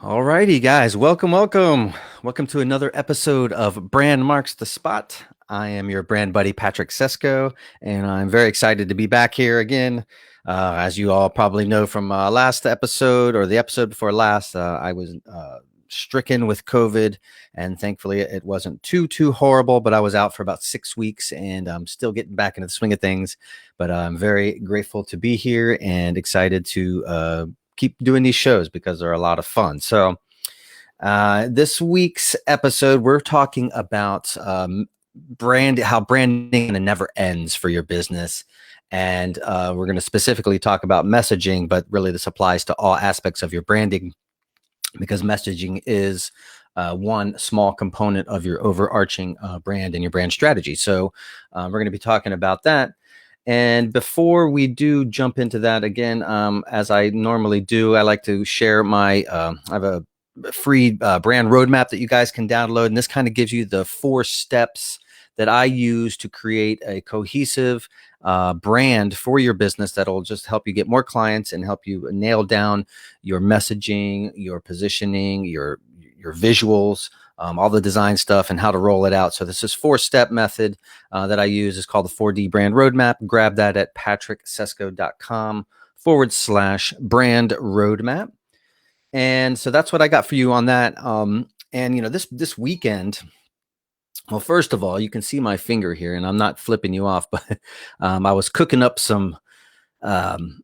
Alrighty, guys, welcome to another episode of Brand Marks the Spot. I am your brand buddy Patrick Sesko, and I'm very excited to be back here again. As you all probably know from last episode or the episode before last, I was stricken with COVID, and thankfully it wasn't too horrible. But I was out for about 6 weeks, and I'm still getting back into the swing of things. But I'm very grateful to be here and excited to keep doing these shows because they're a lot of fun. So, this week's episode, we're talking about how branding never ends for your business. And we're going to specifically talk about messaging, but really this applies to all aspects of your branding because messaging is one small component of your overarching brand and your brand strategy. So, we're going to be talking about that. And before we do jump into that again, as I normally do, I like to share I have a free brand roadmap that you guys can download. And this kind of gives you the 4 steps that I use to create a cohesive brand for your business that'll just help you get more clients and help you nail down your messaging, your positioning, your visuals, all the design stuff and how to roll it out. So this is 4-step method that I use. It's called the 4D brand roadmap. Grab that at patricksesko.com/brand roadmap. And so that's what I got for you on that. And this weekend, well, first of all, you can see my finger here, and I'm not flipping you off, but I was cooking up some um,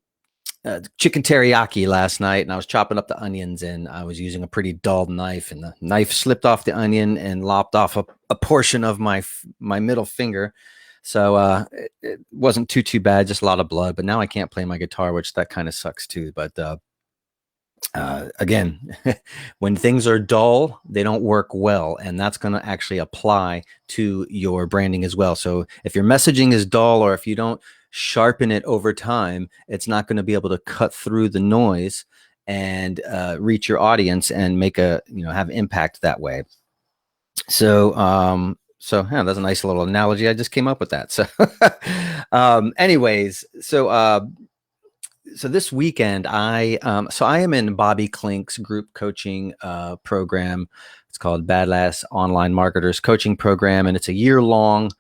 chicken teriyaki last night, and I was chopping up the onions, and I was using a pretty dull knife, and the knife slipped off the onion and lopped off a portion of my middle finger. So it wasn't too bad, just a lot of blood. But now I can't play my guitar, which that kind of sucks too. But again, when things are dull, they don't work well, and that's going to actually apply to your branding as well. So if your messaging is dull, or if you don't sharpen it over time, it's not going to be able to cut through the noise and reach your audience and make have impact that way. So yeah, that's a nice little analogy. I just came up with that. So anyways, so this weekend I am in Bobby Klink's group coaching program. It's called Badass Online Marketers Coaching Program, and it's a year-long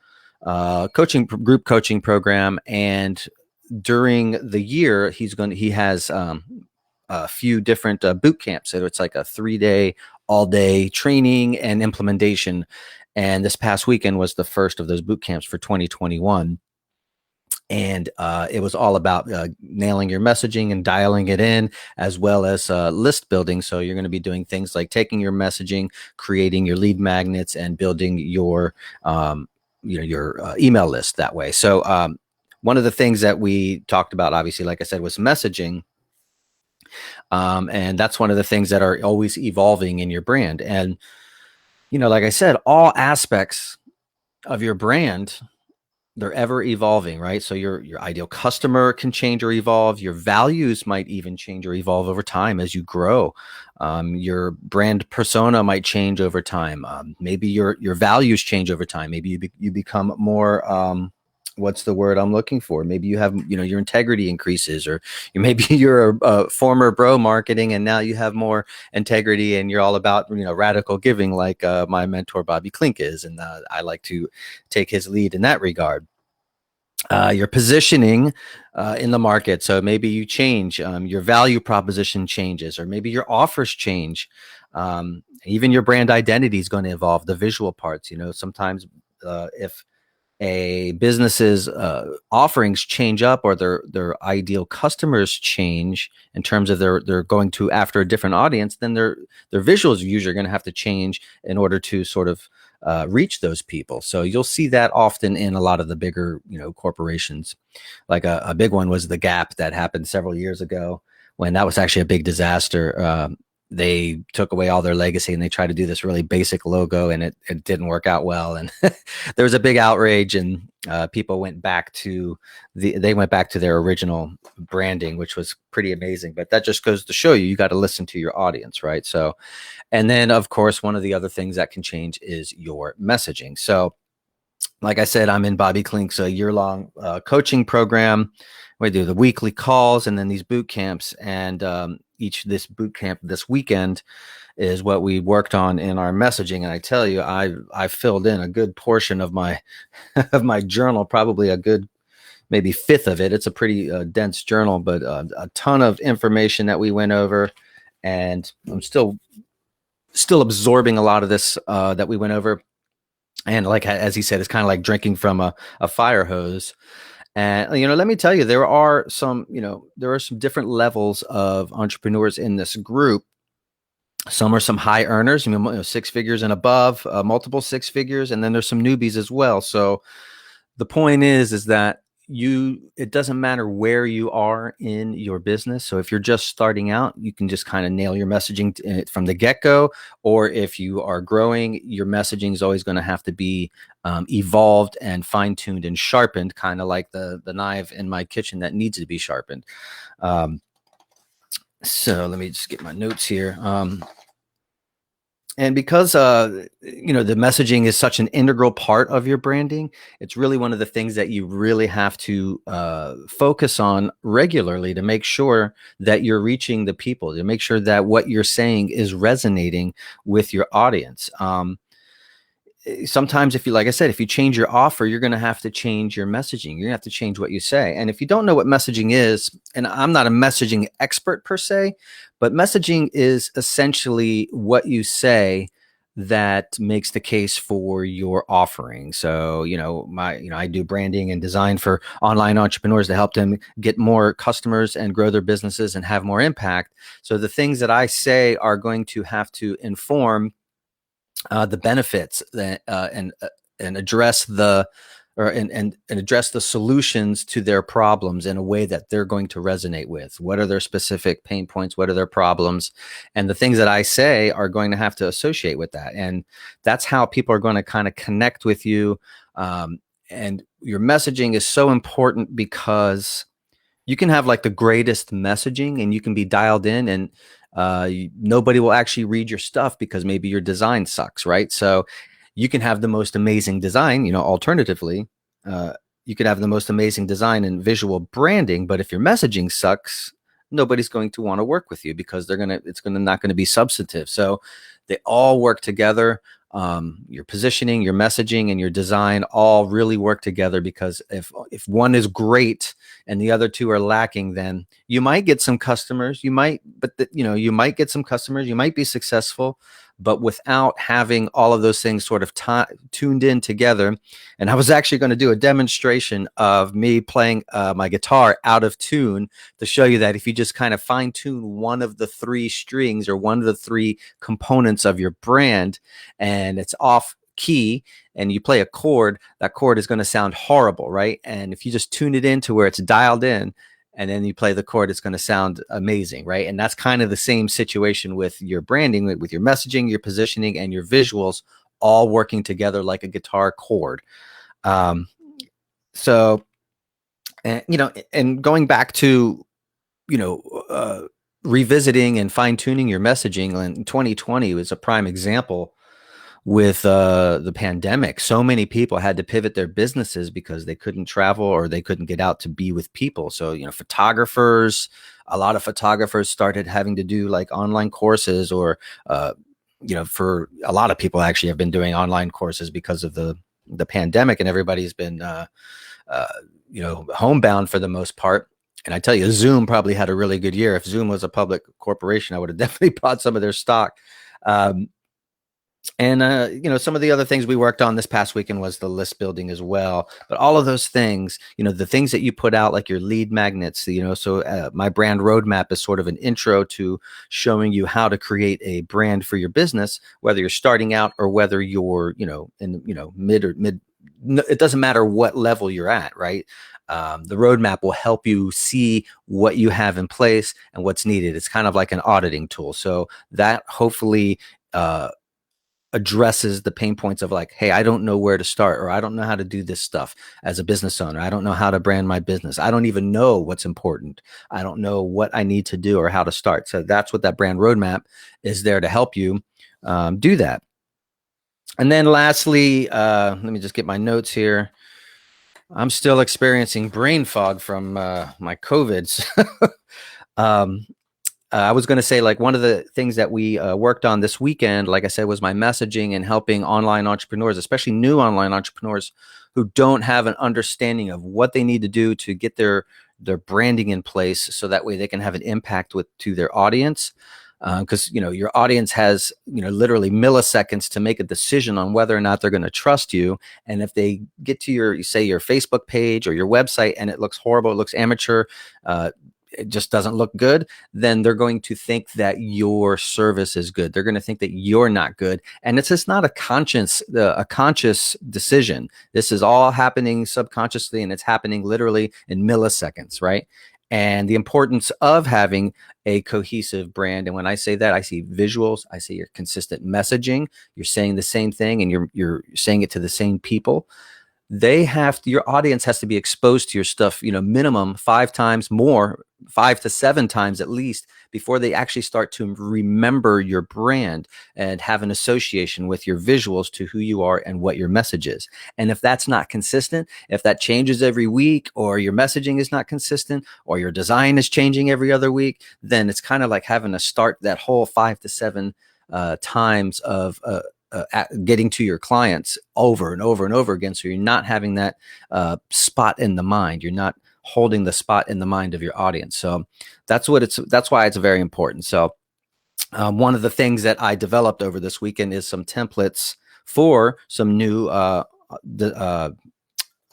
group coaching program. And during the year, he has a few different boot camps. So it's like a 3-day, all-day training and implementation. And this past weekend was the first of those boot camps for 2021. And it was all about nailing your messaging and dialing it in, as well as list building. So you're going to be doing things like taking your messaging, creating your lead magnets, and building your email list that way. So one of the things that we talked about, obviously, like I said, was messaging. And that's one of the things that are always evolving in your brand. And, like I said, all aspects of your brand, they're ever evolving, right? So your ideal customer can change or evolve. Your values might even change or evolve over time as you grow. Your brand persona might change over time. Maybe your values change over time. Maybe you become more, what's the word I'm looking for? Maybe you have, your integrity increases, or maybe you're a former bro marketing and now you have more integrity and you're all about, radical giving, like my mentor Bobby Klink is. And I like to take his lead in that regard. Your positioning in the market. So maybe you change, your value proposition changes, or maybe your offers change. Even your brand identity is going to evolve, the visual parts. Sometimes if a business's offerings change up, or their ideal customers change in terms of they're going to after a different audience, then their visuals are usually going to have to change in order to sort of reach those people. So you'll see that often in a lot of the bigger, corporations. Like a big one was the Gap that happened several years ago, when that was actually a big disaster. They took away all their legacy and they tried to do this really basic logo, and it didn't work out well. And there was a big outrage, and people went back to their original branding, which was pretty amazing. But that just goes to show you got to listen to your audience, right? So, and then of course, one of the other things that can change is your messaging. So, like I said, I'm in Bobby Klink's year-long coaching program. We do the weekly calls and then these boot camps. And, this boot camp this weekend is what we worked on in our messaging. And I tell you, I filled in a good portion of my of my journal, probably a good maybe fifth of it. It's a pretty dense journal, but a ton of information that we went over, and I'm still absorbing a lot of this that we went over. And like as he said, it's kind of like drinking from a fire hose. And let me tell you, there are some different levels of entrepreneurs in this group. Some are some high earners, six figures and above, multiple six figures, and then there's some newbies as well. So the point is that it doesn't matter where you are in your business. So if you're just starting out, you can just kind of nail your messaging from the get-go. Or if you are growing, your messaging is always going to have to be evolved and fine-tuned and sharpened, kind of like the knife in my kitchen that needs to be sharpened. So let me just get my notes here. And because the messaging is such an integral part of your branding, it's really one of the things that you really have to focus on regularly to make sure that you're reaching the people, to make sure that what you're saying is resonating with your audience. Sometimes if you change your offer, you're going to have to change your messaging. You're going to have to change what you say. And if you don't know what messaging is, and I'm not a messaging expert per se, but messaging is essentially what you say that makes the case for your offering. So, I do branding and design for online entrepreneurs to help them get more customers and grow their businesses and have more impact. So the things that I say are going to have to inform the benefits and address and address the solutions to their problems in a way that they're going to resonate with. What are their specific pain points? What are their problems? And the things that I say are going to have to associate with that. And that's how people are going to kind of connect with you. And your messaging is so important because you can have like the greatest messaging and you can be dialed in, and nobody will actually read your stuff because maybe your design sucks, right? So you can have the most amazing design, alternatively, you could have the most amazing design and visual branding, but if your messaging sucks, nobody's going to want to work with you because it's not going to be substantive. So they all work together. Your positioning, your messaging, and your design all really work together, because if one is great and the other two are lacking, then you might get some customers. You might get some customers. You might be successful, but without having all of those things sort of tuned in together. And I was actually going to do a demonstration of me playing my guitar out of tune to show you that if you just kind of fine tune one of the three strings or one of the three components of your brand, and it's off key and you play a chord, that chord is going to sound horrible, right? And if you just tune it in to where it's dialed in and then you play the chord, it's going to sound amazing, right? And that's kind of the same situation with your branding, with your messaging, your positioning, and your visuals all working together like a guitar chord. So, and going back to, revisiting and fine tuning your messaging, in 2020 was a prime example. With the pandemic, so many people had to pivot their businesses because they couldn't travel or they couldn't get out to be with people. So, a lot of photographers started having to do like online courses, or, for a lot of people actually have been doing online courses because of the pandemic, and everybody's been, homebound for the most part. And I tell you, Zoom probably had a really good year. If Zoom was a public corporation, I would have definitely bought some of their stock. And, some of the other things we worked on this past weekend was the list building as well. But all of those things, the things that you put out, like your lead magnets, so my brand roadmap is sort of an intro to showing you how to create a brand for your business, whether you're starting out or whether you're, mid, it doesn't matter what level you're at, right? The roadmap will help you see what you have in place and what's needed. It's kind of like an auditing tool. So that hopefully, addresses the pain points of like, hey, I don't know where to start, or I don't know how to do this stuff as a business owner. I don't know how to brand my business. I don't even know what's important. I don't know what I need to do or how to start. So that's what that brand roadmap is there to help you do that. And then lastly, let me just get my notes here. I'm still experiencing brain fog from my COVIDs. I was going to say, like, one of the things that we worked on this weekend, like I said, was my messaging and helping online entrepreneurs, especially new online entrepreneurs who don't have an understanding of what they need to do to get their branding in place, so that way they can have an impact to their audience. Because your audience has literally milliseconds to make a decision on whether or not they're going to trust you. And if they get to your Facebook page or your website and it looks horrible, it looks amateur, it just doesn't look good, then they're going to think that your service is good. They're going to think that you're not good. And it's just not a conscious decision. This is all happening subconsciously, and it's happening literally in milliseconds, right? And the importance of having a cohesive brand. And when I say that, I see visuals, I see your consistent messaging. You're saying the same thing, and you're saying it to the same people. Your audience has to be exposed to your stuff, minimum 5 times more, 5 to 7 times at least, before they actually start to remember your brand and have an association with your visuals to who you are and what your message is. And if that's not consistent, if that changes every week, or your messaging is not consistent, or your design is changing every other week, then it's kind of like having to start that whole 5 to 7 times of getting to your clients over and over and over again. So you're not having that spot in the mind. You're not holding the spot in the mind of your audience. So that's why it's very important. So one of the things that I developed over this weekend is some templates for some new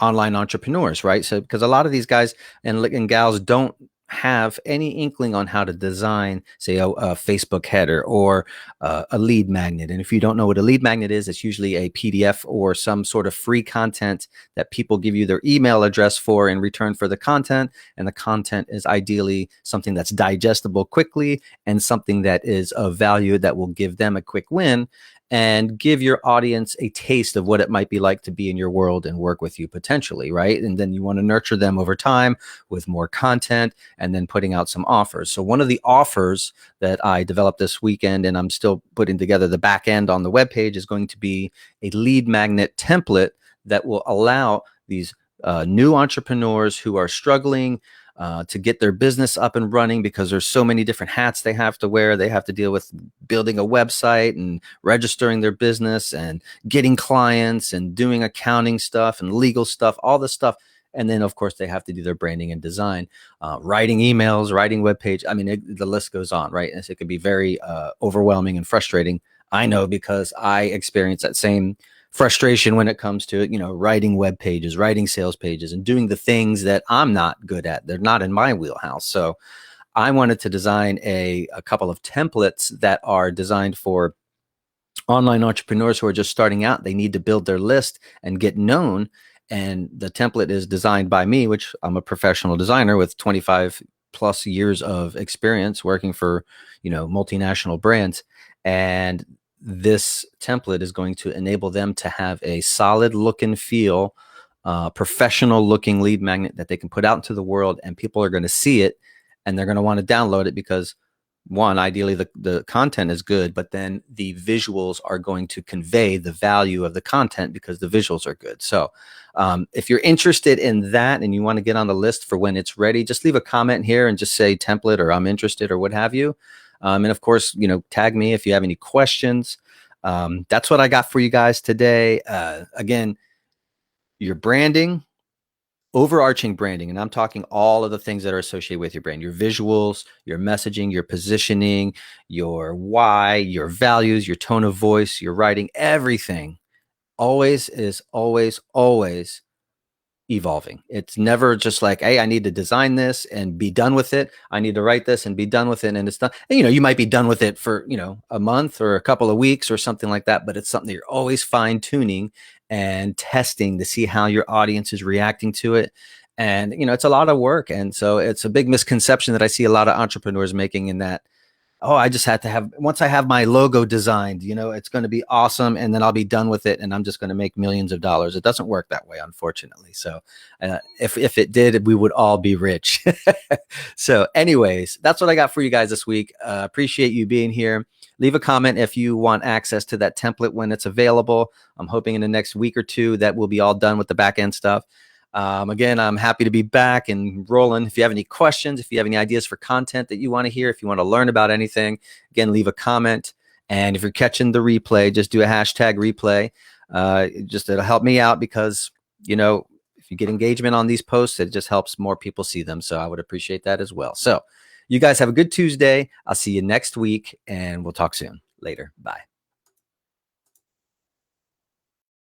online entrepreneurs, right? So because a lot of these guys and gals don't have any inkling on how to design, say, a Facebook header or a lead magnet. And if you don't know what a lead magnet is, it's usually a PDF or some sort of free content that people give you their email address for in return for the content. And the content is ideally something that's digestible quickly and something that is of value that will give them a quick win and give your audience a taste of what it might be like to be in your world and work with you potentially, right? And then you want to nurture them over time with more content and then putting out some offers. So one of the offers that I developed this weekend, and I'm still putting together the back end on the webpage, is going to be a lead magnet template that will allow these new entrepreneurs who are struggling to get their business up and running, because there's so many different hats they have to wear. They have to deal with building a website and registering their business and getting clients and doing accounting stuff and legal stuff, all this stuff. And then, of course, they have to do their branding and design, writing emails, writing web page. I mean, the list goes on, right? And so it can be very overwhelming and frustrating. I know, because I experience that same frustration when it comes to, writing web pages, writing sales pages, and doing the things that I'm not good at. They're not in my wheelhouse. So I wanted to design a couple of templates that are designed for online entrepreneurs who are just starting out. They need to build their list and get known. And the template is designed by me, which I'm a professional designer with 25 plus years of experience working for, multinational brands. And this template is going to enable them to have a solid look and feel, professional looking lead magnet that they can put out into the world, and people are going to see it and they're going to want to download it because, one, ideally the content is good, but then the visuals are going to convey the value of the content because the visuals are good. So if you're interested in that and you want to get on the list for when it's ready, just leave a comment here and just say template or I'm interested or what have you. And of course, tag me if you have any questions. That's what I got for you guys today. Again, your branding, overarching branding, and I'm talking all of the things that are associated with your brand, your visuals, your messaging, your positioning, your why, your values, your tone of voice, your writing, everything always evolving. It's never just like, hey, I need to design this and be done with it. I need to write this and be done with it, and it's done. And, you might be done with it for, a month or a couple of weeks or something like that, but it's something that you're always fine tuning and testing to see how your audience is reacting to it. And, it's a lot of work. And so it's a big misconception that I see a lot of entrepreneurs making, in that, oh, I just have to have, once I have my logo designed, it's going to be awesome, and then I'll be done with it and I'm just going to make millions of dollars. It doesn't work that way, unfortunately. So if it did, we would all be rich. So anyways, that's what I got for you guys this week. Appreciate you being here. Leave a comment if you want access to that template when it's available. I'm hoping in the next week or two that we'll be all done with the back end stuff. Again, I'm happy to be back and rolling. If you have any questions, if you have any ideas for content that you want to hear, if you want to learn about anything, again, leave a comment. And if you're catching the replay, just do a hashtag replay. Just it'll help me out because, if you get engagement on these posts, it just helps more people see them. So I would appreciate that as well. So you guys have a good Tuesday. I'll see you next week and we'll talk soon. Later. Bye.